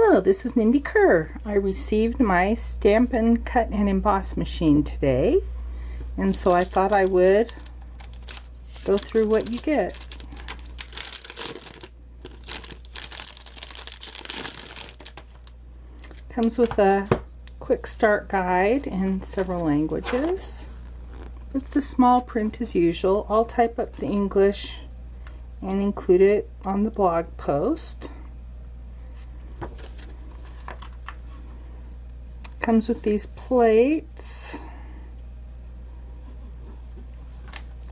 Hello, this is Mindy Kerr. I received my Stampin' Cut and Emboss machine today, and so I thought I would go through what you get. Comes with a quick start guide in several languages, with the small print as usual. I'll type up the English and include it on the blog post. Comes with these plates,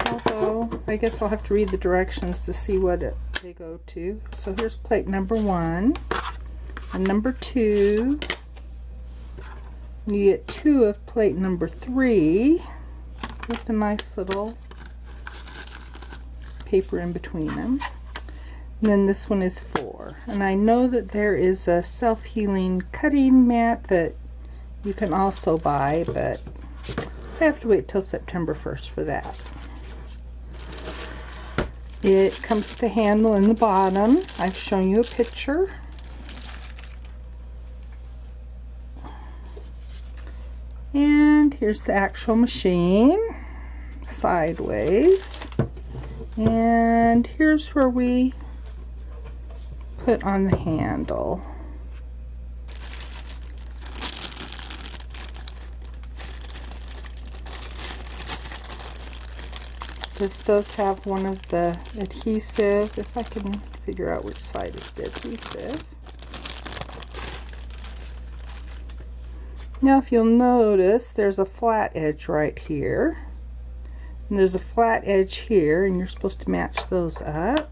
although I guess I'll have to read the directions to see what they go to. So here's plate number 1 and number 2. You get 2 of plate number 3 with a nice little paper in between them. And then this one is 4. And I know that there is a self-healing cutting mat that you can also buy, but I have to wait till September 1st for that. It comes with a handle in the bottom. I've shown you a picture. And here's the actual machine, sideways. And here's where we put on the handle. This does have one of the adhesive, if I can figure out which side is the adhesive. Now if you'll notice, there's a flat edge right here. And there's a flat edge here, and you're supposed to match those up.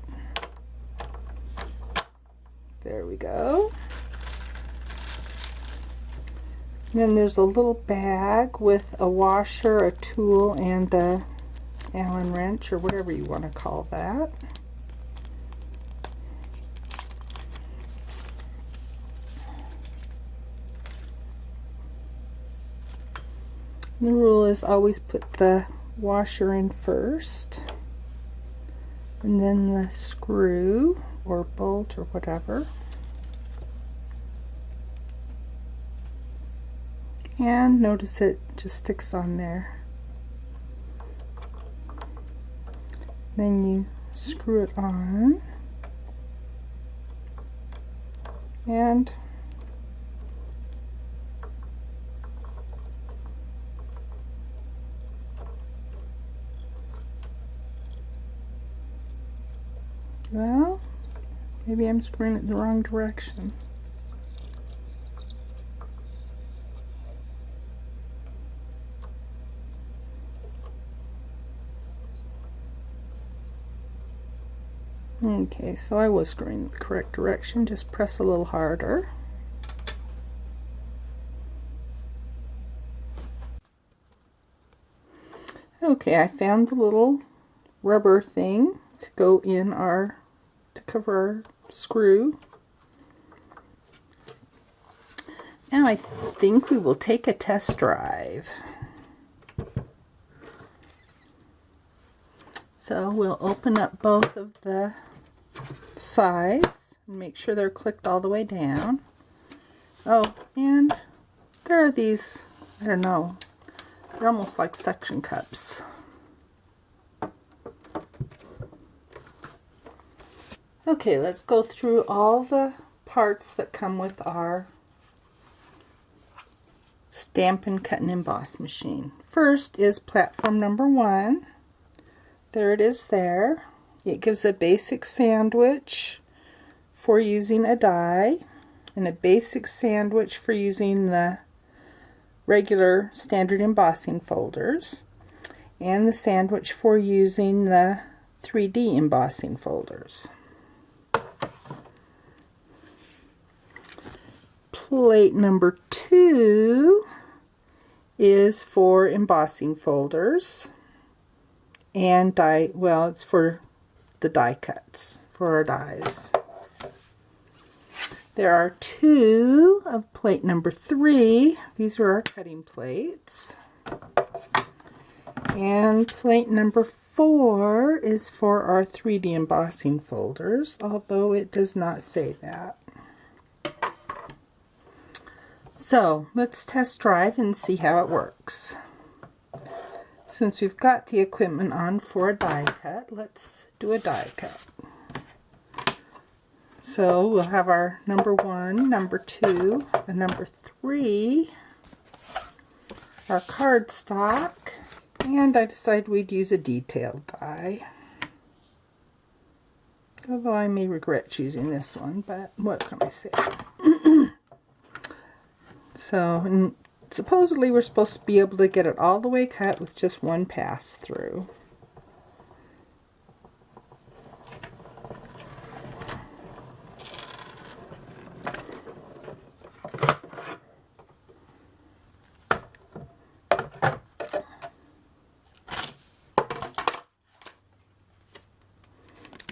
There we go. And then there's a little bag with a washer, a tool, and a Allen wrench, or whatever you want to call that. The rule is always put the washer in first, and then the screw or bolt or whatever. And notice it just sticks on there. Then you screw it on, and well, maybe I'm screwing it the wrong direction. Okay, so I was screwing the correct direction. Just press a little harder. Okay, I found the little rubber thing to go in to cover our screw. Now I think we will take a test drive. So we'll open up both of the sides and make sure they're clicked all the way down. Oh, and there are these, I don't know, they're almost like suction cups. Okay, let's go through all the parts that come with our Stampin' Cut and Emboss machine. First is platform number 1. There it is there. It gives a basic sandwich for using a die, and a basic sandwich for using the regular standard embossing folders, and the sandwich for using the 3D embossing folders. Plate number 2 is for embossing folders and die, well, it's for the die cuts for our dies. There are 2 of plate number 3. These are our cutting plates. And plate number 4 is for our 3D embossing folders, although it does not say that. So let's test drive and see how it works. Since we've got the equipment on for a die cut, let's do a die cut. So we'll have our number 1, number 2, and number 3, our cardstock, and I decided we'd use a detailed die. Although I may regret choosing this one, but what can I say? So, supposedly we're supposed to be able to get it all the way cut with just one pass through.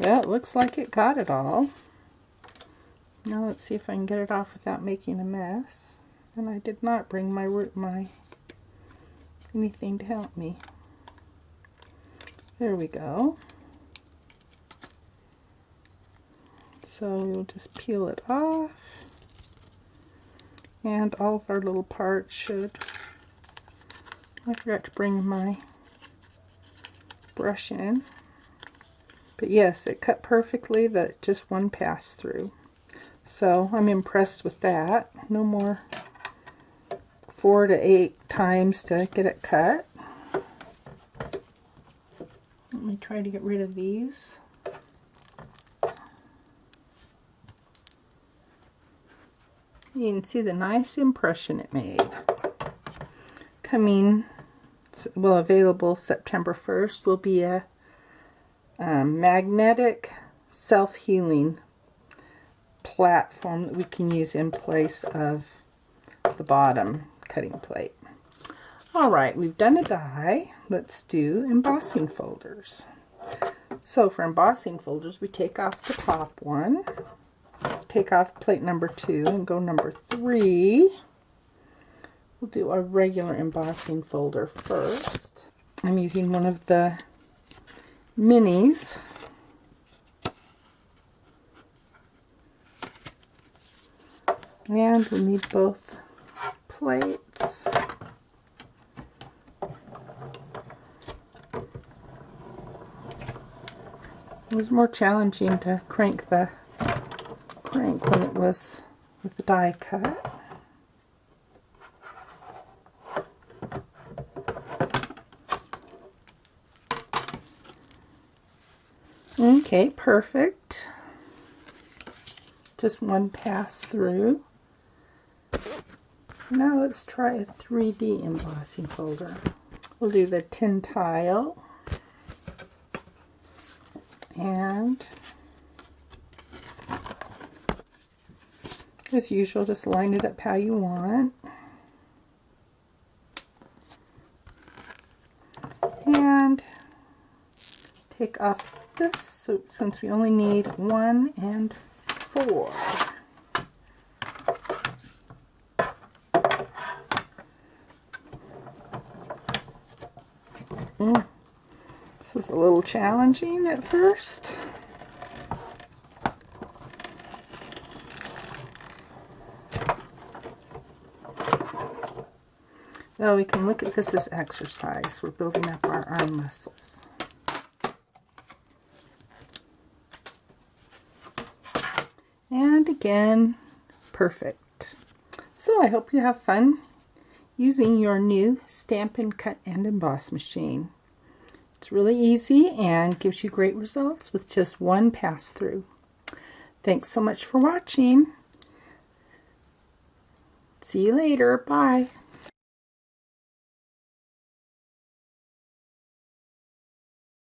Well, it looks like it got it all. Now let's see if I can get it off without making a mess. And I did not bring my anything to help me. There we go. So we'll just peel it off. And all of our little parts should... I forgot to bring my brush in. But yes, it cut perfectly, just one pass through. So I'm impressed with that. No more 4 to 8 times to get it cut. Let me try to get rid of these. You can see the nice impression it made. Available September 1st will be a magnetic self-healing platform that we can use in place of the bottom cutting plate. Alright, we've done a die. Let's do embossing folders. So for embossing folders, we take off the top one, take off plate number 2 and go number 3. We'll do our regular embossing folder first. I'm using one of the minis. And we'll need both plates. It was more challenging to crank when it was with the die cut. Okay, perfect. Just one pass through. Now let's try a 3D embossing folder. We'll do the tin tile. And as usual, just line it up how you want. And take off this, so since we only need 1 and 4. This is a little challenging at first. Well, we can look at this as exercise. We're building up our arm muscles. And again, perfect. So I hope you have fun using your new Stampin' Cut and Emboss machine. It's really easy and gives you great results with just one pass through. Thanks so much for watching. See you later. Bye.